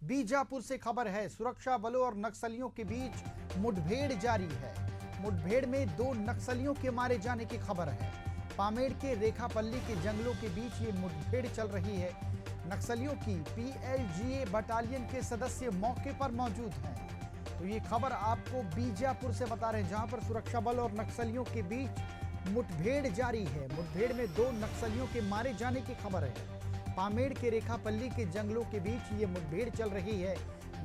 बीजापुर से खबर है, सुरक्षा बलों और नक्सलियों के बीच मुठभेड़ जारी है। मुठभेड़ में 2 नक्सलियों के मारे जाने की खबर है। पामेड़ के रेखापल्ली के जंगलों के बीच ये मुठभेड़ चल रही है। नक्सलियों की पीएलजीए बटालियन के सदस्य मौके पर मौजूद हैं। तो ये खबर आपको बीजापुर से बता रहे हैं, जहां पर सुरक्षा बल और नक्सलियों के बीच मुठभेड़ जारी है। मुठभेड़ में 2 नक्सलियों के मारे जाने की खबर है। पामेड़ के रेखापल्ली के जंगलों के बीच ये मुठभेड़ चल रही है।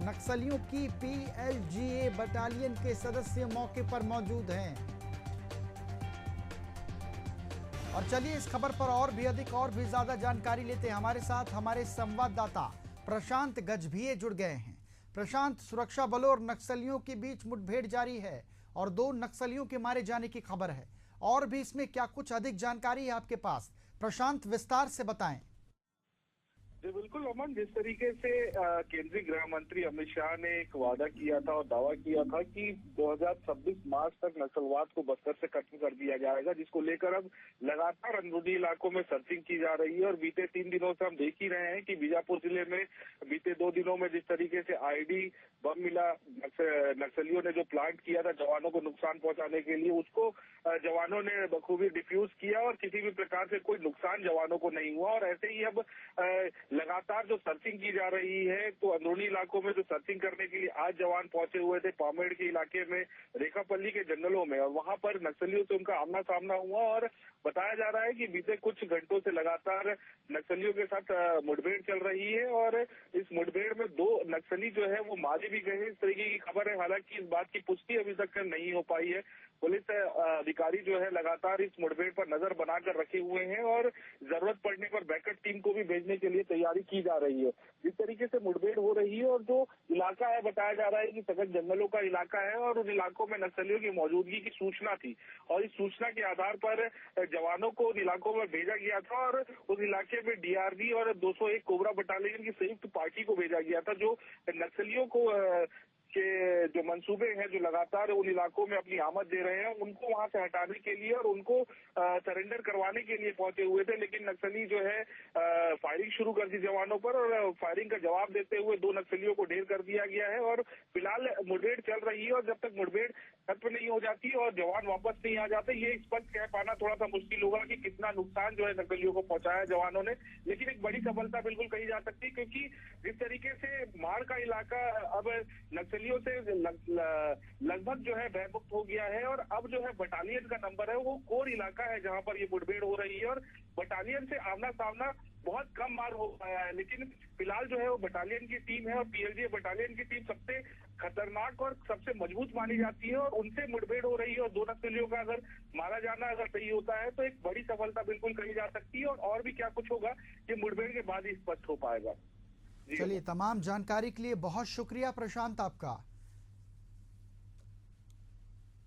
नक्सलियों की पीएलजीए बटालियन के सदस्य मौके पर मौजूद हैं। और चलिए इस खबर पर और भी अधिक और भी ज्यादा जानकारी लेते हैं। हमारे साथ हमारे संवाददाता प्रशांत गजभिये जुड़ गए हैं। प्रशांत, सुरक्षा बलों और नक्सलियों के बीच मुठभेड़ जारी है और 2 नक्सलियों के मारे जाने की खबर है। और भी इसमें क्या कुछ अधिक जानकारी है आपके पास? प्रशांत, विस्तार से बताएं। जी बिल्कुल अमन, जिस तरीके से केंद्रीय गृह मंत्री अमित शाह ने एक वादा किया था और दावा किया था कि 2026 मार्च तक नक्सलवाद को बस्तर से खत्म कर दिया जाएगा, जिसको लेकर अब लगातार अंदरूनी इलाकों में सर्चिंग की जा रही है। और बीते 3 दिनों से हम देख ही रहे हैं कि बीजापुर जिले में बीते 2 दिनों में जिस तरीके से आईडी बम मिला, नक्सलियों ने जो प्लांट किया था जवानों को नुकसान पहुंचाने के लिए, उसको जवानों ने बखूबी डिफ्यूज किया और किसी भी प्रकार से कोई नुकसान जवानों को नहीं हुआ। और ऐसे ही अब लगातार जो सर्चिंग की जा रही है, तो अंदरूनी इलाकों में जो सर्चिंग करने के लिए आज जवान पहुंचे हुए थे पामेड़ के इलाके में, रेखापल्ली के जंगलों में, और वहां पर नक्सलियों से उनका आमना सामना हुआ। और बताया जा रहा है कि बीते कुछ घंटों से लगातार नक्सलियों के साथ मुठभेड़ चल रही है और इस मुठभेड़ में 2 नक्सली जो है वो मारे भी गए, इस तरीके की खबर है। हालांकि इस बात की पुष्टि अभी तक नहीं हो पाई है। पुलिस अधिकारी जो है लगातार इस मुठभेड़ पर नजर बनाकर रखे हुए हैं और जरूरत पड़ने पर बैकअप टीम को भी भेजने के लिए तैयारी की जा रही है। जिस तरीके से मुठभेड़ हो रही है और जो इलाका है, बताया जा रहा है कि सघन जंगलों का इलाका है और उन इलाकों में नक्सलियों की मौजूदगी की सूचना थी और इस सूचना के आधार पर जवानों को उन इलाकों में भेजा गया था और उस इलाके में डीआरजी और 201 कोबरा बटालियन की संयुक्त पार्टी को भेजा गया था, जो नक्सलियों को के जो मंसूबे हैं, जो लगातार उन इलाकों में अपनी आमद दे रहे हैं, उनको वहां से हटाने के लिए और उनको सरेंडर करवाने के लिए पहुंचे हुए थे। लेकिन नक्सली जो है फायरिंग शुरू कर दी जवानों पर और फायरिंग का जवाब देते हुए 2 नक्सलियों को ढेर कर दिया गया है। और फिलहाल मुठभेड़ चल रही है और जब तक मुठभेड़ खत्म नहीं हो जाती और जवान वापस नहीं आ जाते, ये स्पष्ट कह पाना थोड़ा सा मुश्किल होगा कि कितना नुकसान जो है नक्सलियों को पहुंचाया जवानों ने। लेकिन एक बड़ी सफलता बिल्कुल कही जा सकती है, क्योंकि जिस तरीके से माड़ का इलाका अब नक्सलियों से लगभग जो है भयमुक्त हो गया है और अब जो है बटालियन का नंबर है वो कोर इलाका है जहां पर ये मुठभेड़ हो रही है और बटालियन से आमना सामना बहुत कम बार हो पाया है। लेकिन फिलहाल जो है वो बटालियन की टीम है और पीएलजीए बटालियन की टीम सबसे खतरनाक और सबसे मजबूत मानी जाती है और उनसे मुठभेड़ हो रही है और 2 नक्सलियों का अगर मारा जाना अगर सही होता है तो एक बड़ी सफलता बिल्कुल कही जा सकती है। और भी क्या कुछ होगा ये मुठभेड़ के बाद ही स्पष्ट हो पाएगा। चलिए, तमाम जानकारी के लिए बहुत शुक्रिया प्रशांत आपका।